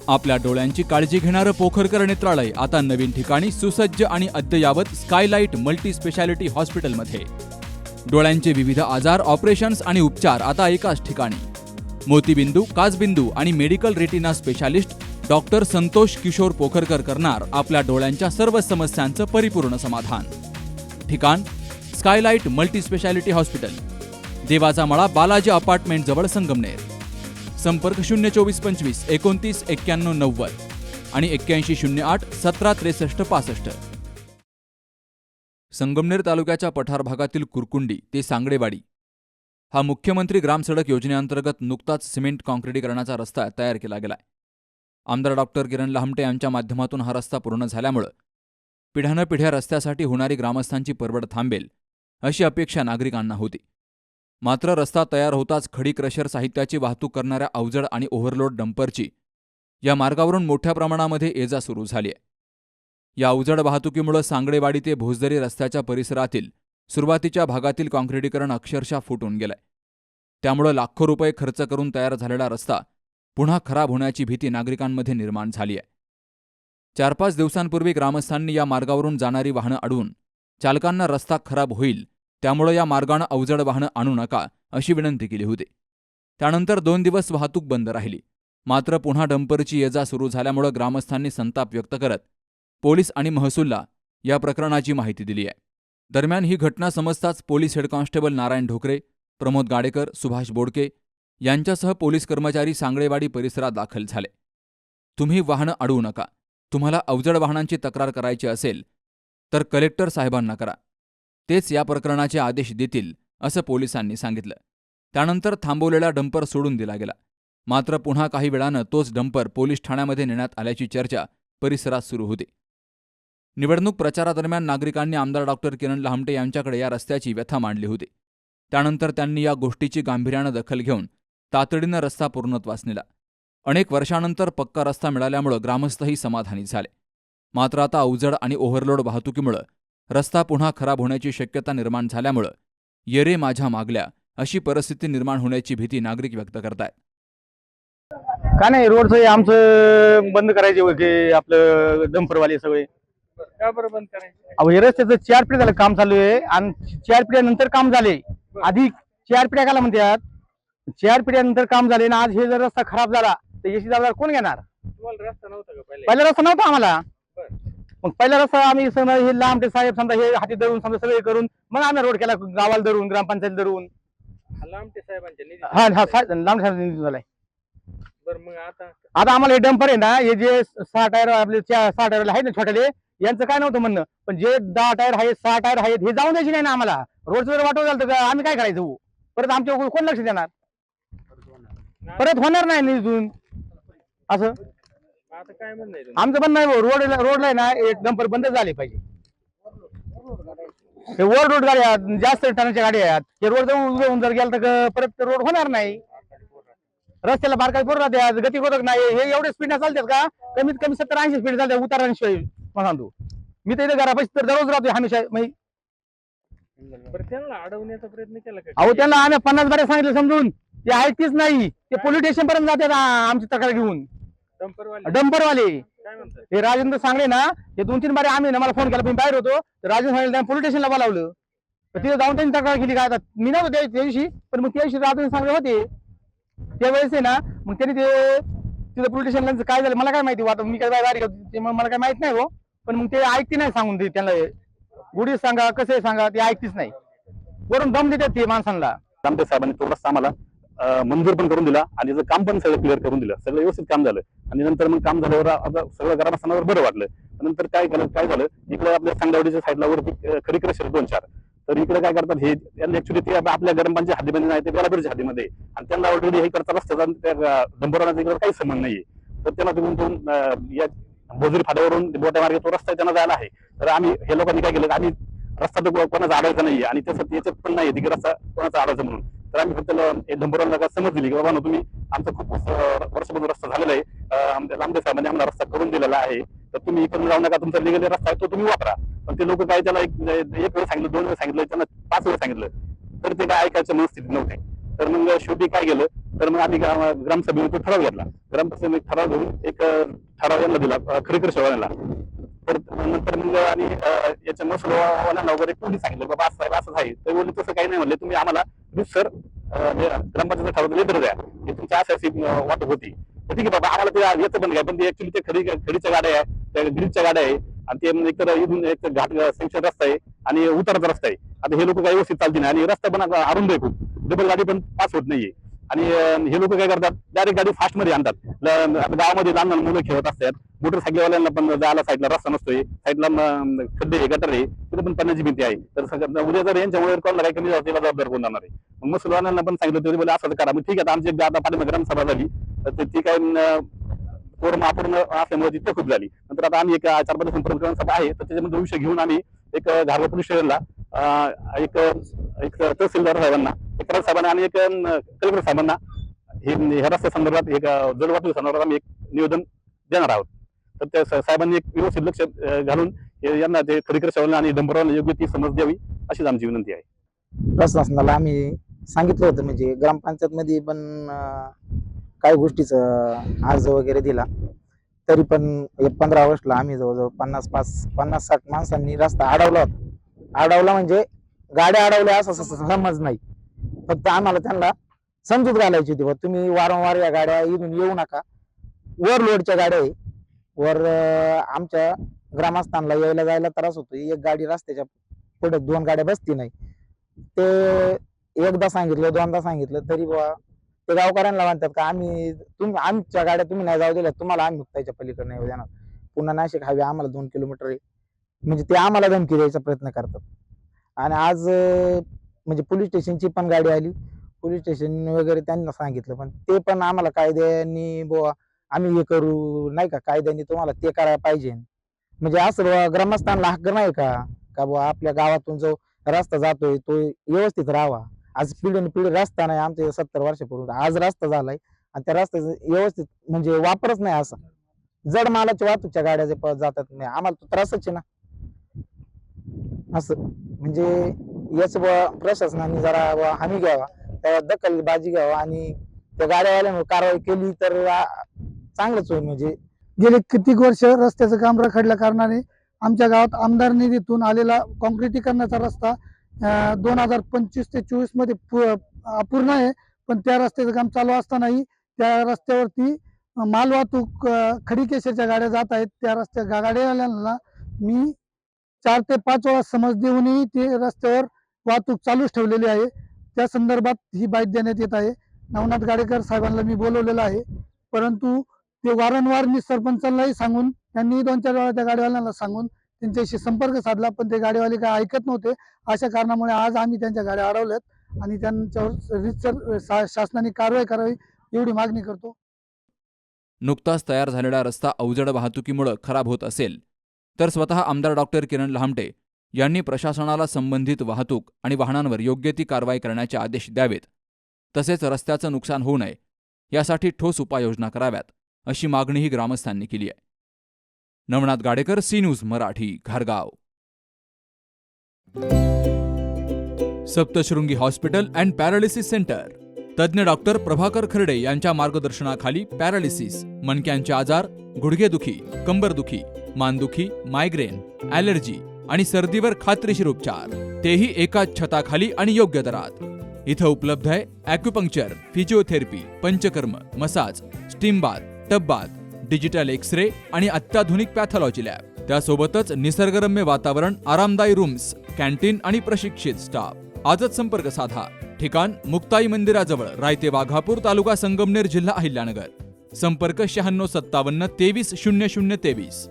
आपल्या डोळ्यांची काळजी घेणारं पोखरकर नेत्रालय आता नवीन ठिकाणी सुसज्ज आणि अद्ययावत स्कायलाइट मल्टी स्पेशालिटी हॉस्पिटलमध्ये. डोळ्यांचे विविध आजार, ऑपरेशन्स आणि उपचार आता एकाच ठिकाणी. मोतीबिंदू, काचबिंदू आणि medical retina specialist doctor Santosh Kishor Pokharkar करणार आपल्या डोळ्यांच्या सर्व समस्यांचं परिपूर्ण समाधान. ठिकाण स्कायलाइट मल्टी स्पेशालिटी हॉस्पिटल, देवाचा मळा, बालाजी अपार्टमेंट जवळ, संगमनेर. संपर्क 02425 29 91 90 आणि 8108 17 63 65. संगमनेर तालुक्याच्या पठार भागातील कुरकुंडी ते सांगडेवाडी हा मुख्यमंत्री ग्रामसडक योजनेअंतर्गत नुकताच सिमेंट काँक्रिटीकरणाचा रस्ता तयार केला गेलाय. आमदार डॉक्टर किरण लहामटे यांच्या माध्यमातून हा रस्ता पूर्ण झाल्यामुळे पिढ्यानपिढ्या रस्त्यासाठी होणारी ग्रामस्थांची परवड थांबेल अशी अपेक्षा नागरिकांना होती. मात्र रस्ता तयार होताच खडी क्रशर साहित्याची वाहतूक करणाऱ्या अवजड आणि ओव्हरलोड डंपरची या मार्गावरून मोठ्या प्रमाणामध्ये ये-जा सुरू झाली आहे. या अवजड वाहतुकीमुळे सांगडेवाडी ते भोसदरी रस्त्याच्या परिसरातील सुरुवातीच्या भागातील काँक्रिटीकरण अक्षरशः फुटून गेलंय. त्यामुळे लाखो रुपये खर्च करून तयार झालेला रस्ता पुन्हा खराब होण्याची भीती नागरिकांमध्ये निर्माण झाली आहे. 4-5 दिवसांपूर्वी ग्रामस्थांनी या मार्गावरून जाणारी वाहनं अडवून चालकांना रस्ता खराब होईल त्यामुळे या मार्गानं अवजड वाहनं आणू नका अशी विनंती केली होती. त्यानंतर 2 दिवस वाहतूक बंद राहिली. मात्र पुन्हा डंपरची ये-जा सुरू झाल्यामुळे ग्रामस्थांनी संताप व्यक्त करत पोलीस आणि महसूलला या प्रकरणाची माहिती दिली आहे. दरम्यान ही घटना समजताच police head constable Narayan Dhokre, Pramod Gadekar, Subhash Bodke यांच्यासह पोलीस कर्मचारी सांगडेवाडी परिसरात दाखल झाले. तुम्ही वाहनं अडवू नका. तुम्हाला अवजड वाहनांची तक्रार करायची असेल तर कलेक्टर साहेबांना करा. तेच या प्रकरणाचे आदेश देतील असं पोलिसांनी सांगितलं. त्यानंतर थांबवलेला डंपर सोडून दिला गेला. मात्र पुन्हा काही वेळानं तोच डंपर पोलीस ठाण्यामध्ये नेण्यात आल्याची चर्चा परिसरात सुरू होती. निवडणूक प्रचारादरम्यान नागरिकांनी आमदार डॉक्टर किरण लहामटे यांच्याकडे या रस्त्याची व्यथा मांडली होती. त्यानंतर त्यांनी या गोष्टीची गांभीर्यानं दखल घेऊन तातडीनं रस्ता पूर्णत्वास नेला. अनेक वर्षांनंतर पक्का रस्ता मिळाल्यामुळं ग्रामस्थही समाधानी झाले. मात्र आता अवजड आणि ओव्हरलोड वाहतुकीमुळं रस्ता पुन्हा खराब होण्याची शक्यता निर्माण झाल्यामुळं येरे माझ्या मागल्या अशी परिस्थिती निर्माण होण्याची भीती नागरिक व्यक्त करतायत. का नाही, रोडचं आमचं बंद करायचे की आपलं डंपरवाले सगळे. का बरं बंद करायचं? अहो हे रस्त्याचं 4 पिढ्या झालं काम चालू आहे आणि 4 पिढ्यानंतर काम झाले. आधी 4 पिढ्या काला म्हणतात, 4 पिढ्यानंतर काम झाले ना. आज हे जर रस्ता खराब झाला तर याची जबाबदार कोण घेणार? तुम्हाला रस्ता नव्हता का पहिले? पहिला रस्ता नव्हता आम्हाला. मग पहिला रस्ता आम्ही समजा हे लांबटे साहेब समजा हे हाती धरून समजा सगळे करून मग आम्ही रोड केला, गावाला धरून, ग्रामपंचायत धरून. लांबटे साहेबांच्या निधी. हा लांबटे साहेब झालाय. बरं मग आता आम्हाला हे डंपर आहे ना, हे जे 6 टायर आपले 6 टायर आहेत ना छोट्याले, यांचं काय नव्हतं म्हणणं. पण जे 10 टायर आहेत, 6 टायर आहेत, हे जाऊन द्यायची नाही ना आम्हाला. रोडचं जर वाटव झालं तर आम्ही काय करायचं? परत आमच्या कोण लक्ष देणार? परत होणार नाही निधून असं. आता काय म्हणणं आहे? आमचं पण नाही, रोडला आहे ना एक डंपर बंद झाले पाहिजे. हे ओव्हर रोड गाड्या, जास्त टनाच्या गाड्या आहेत, हे रोड जाऊन जर गेलं तर परत रोड होणार नाही. रस्त्याला बारकाई करून राहते, गती होत नाही. हे एवढे स्पीडने चालतात का? कमीत कमी 70-80 स्पीड चालते उतारांशिवाय. मला सांगतो मी तर इथे घरापाशी तर दररोज राहतोय हमेशा. त्यांना अडवण्याचा प्रयत्न केला का? अहो त्यांना आम्ही 50 बारे सांगितलं समजून, ते ऐकतीच नाही. ते पोलीस स्टेशन पर्यंत जातात आमची तक्रार घेऊन. डंपरवाले काय म्हणतात? हे राजेंद्र सांगले ना, हे 2-3 बारे आम्ही ना, मला फोन केला, मी बाहेर होतो, तर राजेंद्र सांगले पोलीस स्टेशनला बोलावलं. तिथे जाऊन त्यांनी तक्रार केली. काय मी नव्हतो त्या दिवशी, पण मग त्या दिवशी राजेंद्र सांगले होते त्यावेळेस आहे ना. मग त्यांनी ते तिथं पोलीस स्टेशनला काय झालं मला काय माहिती. आता मी काय बाहेर होतो मला काय माहित नाही हो. पण मग ते ऐकते नाही सांगून ते त्यांना गुढी सांगा कसं सांगा, ते ऐकतीच नाही. वरून दम देतात ते माणसांना. आमदार साहेबांनी तो रस्ता आम्हाला मंजूर पण करून दिला आणि त्याचं काम पण सगळं क्लिअर करून दिलं. सगळं व्यवस्थित काम झालं. आणि नंतर मग काम झाल्यावर आता सगळं ग्रामस्थांवर बरं वाटलं. नंतर काय झालं इकडे आपल्या सांगडेवाडीच्या साईडला वरती खडी क्रशर 2-4. तर इकडे काय करतात हे ऍक्च्युली ते आपल्या ग्रामपंचायत हद्दीमध्ये नाही, ते बेलापूरच्या हद्दीमध्ये. आणि त्यांना ऑलरेडी हे करता रस्त्याचा त्या डंपरांचा इकडे काही संबंध नाहीये. तर त्यांना तिथून या भोजरी फाट्यावरून बोट्या मार्गे तो रस्ता त्यांना जायला आहे. तर आम्ही हे लोकांनी काय केलं, आम्ही रस्ता तर कोणाचा अडवायचा नाहीये आणि त्यासाठी याच्यात पण नाही की रस्ता कोणाचा अडवायचा म्हणून. तर आम्ही फक्त डंपरांना समज दिली की बाबा तुम्ही आमचा खूप वर्षापासून रस्ता झालेला आहे, आमदार साहेबांनी आम्हाला रस्ता करून दिलेला आहे, तर तुम्ही इकडून जाऊ नका, तुमचा लिगल रस्ता आहे तो तुम्ही वापरा. पण ते लोक काय त्याला एक वेळ सांगितलं, 2 वेळ सांगितलं, त्यांना 5 वेळ सांगितलं, तर ते काय ऐकायचं मनस्थितीत नव्हते. तर मग शेवटी काय केलं, तर मग आम्ही ग्रामसभेने तो ठराव घेतला. ग्रामसभेने ठराव घेऊन एक ठराव यांना दिला, खडीकर शेवाळ्यांना. तर नंतर मग आणि याच्या महसूलवाल्यांना वगैरे कोणी सांगितलं बाबा साहेब असं आहे, तर बोलले तसं काही नाही म्हणले, तुम्ही आम्हाला सर ग्रामपंचायत ठराव लेटर द्या, हे तुमच्या अशी वाटप होती. तर ठीक आहे बाबा, आम्हाला ते येतं पण काय, पण ते ऍक्च्युली ते खडीच्या गाड्या आहे, त्या ग्रीडच्या गाड्या आहे, आणि ते एकतर इथून एक घाट सँक्शन रस्ता आहे आणि उताराचा रस्ता आहे. आता हे लोक काही व्यवस्थित चालतील नाही, आणि रस्ता पण अरुंद आहे खूप, डबल गाडी पण पास होत नाहीये. आणि हे लोक काय करतात, डायरेक्ट गाडी फास्ट मध्ये आणतात. गावामध्ये लहान लहान मुलं खेळत असतात, मोटरसायकलवाल्यांना पण जायला साईडला रस्ता नसतोय, साईडला खड्डे आहे, गटर आहे, तिथे पण पाण्याची भीती आहे. तर उद्या जर यांच्यामुळे कोणाला काही कमी त्याला जबाबदार कोण जाणार आहे. मग मुसलमानांना पण सांगितलं तरी बोले असं करा. मग ठीक आहे, आमची आता पाठीमागे ग्रामसभा झाली, तर ती काय कोरम अपूर्ण असल्यामुळे ती तहकूब झाली. नंतर आता आम्ही एक 4-5 दिवसांपर्यंत ग्रामसभा आहे, तर त्याच्यामध्ये विषय घेऊन आम्ही एक घारगाव पोलीस स्टेशनला एक तहसीलदार साहेबांना, एक साहेबांना आणि एक कलेक्टर साहेबांना ह्या रस्त्या संदर्भात एक जड वाहतूक संदर्भात आम्ही एक निवेदन देणार आहोत. तर त्या साहेबांनी एक व्यवस्थित लक्ष घालून यांना ते खडीकर शेवाळ्यांना आणि डंबरवाल्यांना योग्य ती समज द्यावी, अशीच आमची विनंती आहे. प्रशासनाला आम्ही सांगितलं होतं, म्हणजे ग्रामपंचायत मध्ये पण काही गोष्टीचं अर्ज वगैरे दिला, तरी पण 15 ऑगस्टला आम्ही जवळजवळ 50-60 माणसांनी रस्ता अडवला म्हणजे गाड्या अडवल्या असं समज नाही, फक्त आम्हाला त्यांना समजूत घालायची होती, तुम्ही वारंवार या गाड्या इथून येऊ नका. वर लोडच्या गाड्या आहे, वर आमच्या ग्रामस्थांना यायला जायला त्रास होतो, एक गाडी रस्त्याच्या पुढे 2 गाड्या बसती नाही. ते एकदा सांगितलं, 2दा सांगितलं, तरी बुवा ते गावकऱ्यांना म्हणतात का आमच्या गाड्या तुम्ही नाही जाऊ दिल्या, तुम्हाला आम्ही मुक्ताईच्या पलीकडे नाही देणार. पुन्हा नाशिक हायवे आम्हाला 2 किलोमीटर आहे, म्हणजे ते आम्हाला धमकी द्यायचा प्रयत्न करतात. आणि आज म्हणजे पोलीस स्टेशनची पण गाडी आली, पोलीस स्टेशन वगैरे त्यांना सांगितलं, पण ते पण आम्हाला कायद्याने बुवा आम्ही हे करू नाही का, कायद्याने तुम्हाला ते करायला पाहिजे. म्हणजे असं ग्रामस्थांना हक्क नाही का बुवा आपल्या गावातून जो रस्ता जातोय तो व्यवस्थित राहावा. आज पिढी रस्ता नाही, आमच्या 70 वर्षापूर्वी आज रस्ता झालाय, आणि त्या रस्त्याचा व्यवस्थित म्हणजे वापरच नाही. असा जड मालाच्या वाहतूकच्या गाड्या जे जातात नाही, आम्हाला तो त्रासच आहे ना. असं म्हणजे याच प्रशासनाने जरा हमी घ्यावा, त्या दखलबाजी घ्यावा, आणि त्या गाड्यावाल्यांवर कारवाई केली तर चांगलंच होईल. म्हणजे गेले कित्येक वर्ष रस्त्याचं काम रखडल्या कारणाने आमच्या गावात आमदार निधीतून आलेला काँक्रिटीकरणाचा रस्ता 2025 ते 24 मध्ये अपूर्ण आहे, पण त्या रस्त्याचं काम चालू असतानाही त्या रस्त्यावरती माल वाहतूक खडीकेशरच्या गाड्या जात आहेत. त्या गाड्यावाल्यांना मी 4 ते 5 वेळा समज देऊनही ते रस्त्यावर वाहतूक चालूच ठेवलेली आहे. त्या संदर्भात ही बाईट देण्यात येत आहे. नवनाथ गाडेकर साहेबांना मी बोलवलेलं आहे, परंतु ते वारंवार सरपंचांनाही सांगून, त्यांनी 2-4 वेळा त्या गाडीवाल्यांना सांगून त्यांच्याशी संपर्क साधला, पण ते गाडीवाले काय ऐकत नव्हते. अशा कारणामुळे आज आम्ही त्यांच्या गाड्या अडवल्यात आणि त्यांच्यावर रीतसर शासनाने कारवाई करावी एवढी मागणी करतो. नुकताच तयार झालेला रस्ता अवजड वाहतुकीमुळे खराब होत असेल तर स्वतः आमदार डॉक्टर किरण लहामटे यांनी प्रशासनाला संबंधित वाहतूक आणि वाहनांवर योग्य ती कारवाई करण्याचे आदेश द्यावेत. तसेच रस्त्याचं नुकसान होऊ नये यासाठी ठोस उपाययोजना कराव्यात, अशी मागणीही ग्रामस्थांनी केली आहे. नवनाथ गाडेकर, सी न्यूज मराठी, घारगाव. Saptashrungi hospital and paralysis centre. तज्ज्ञ डॉक्टर प्रभाकर खर्डे यांच्या मार्गदर्शनाखाली पॅरालिसिस, मणक्यांचे आजार, गुडघेदुखी, कंबरदुखी, मानदुखी, मायग्रेन, ॲलर्जी आणि सर्दीवर खात्रीशीर उपचार, तेही एकाच छताखाली आणि योग्य दरात. इथं उपलब्ध आहे acupuncture, physiotherapy, panchakarma, massage, steam bath, tub bath, digital x-ray आणि अत्याधुनिक पॅथॉलॉजी लॅब. त्यासोबतच निसर्गरम्य वातावरण, आरामदायी रूम्स, कॅन्टीन आणि प्रशिक्षित स्टाफ. आजच संपर्क साधा. ठिकाण मुक्ताई मंदिराजवळ, रायते वाघापूर, तालुका संगमनेर, जिल्हा अहिल्यानगर. संपर्क 9657 23 0023.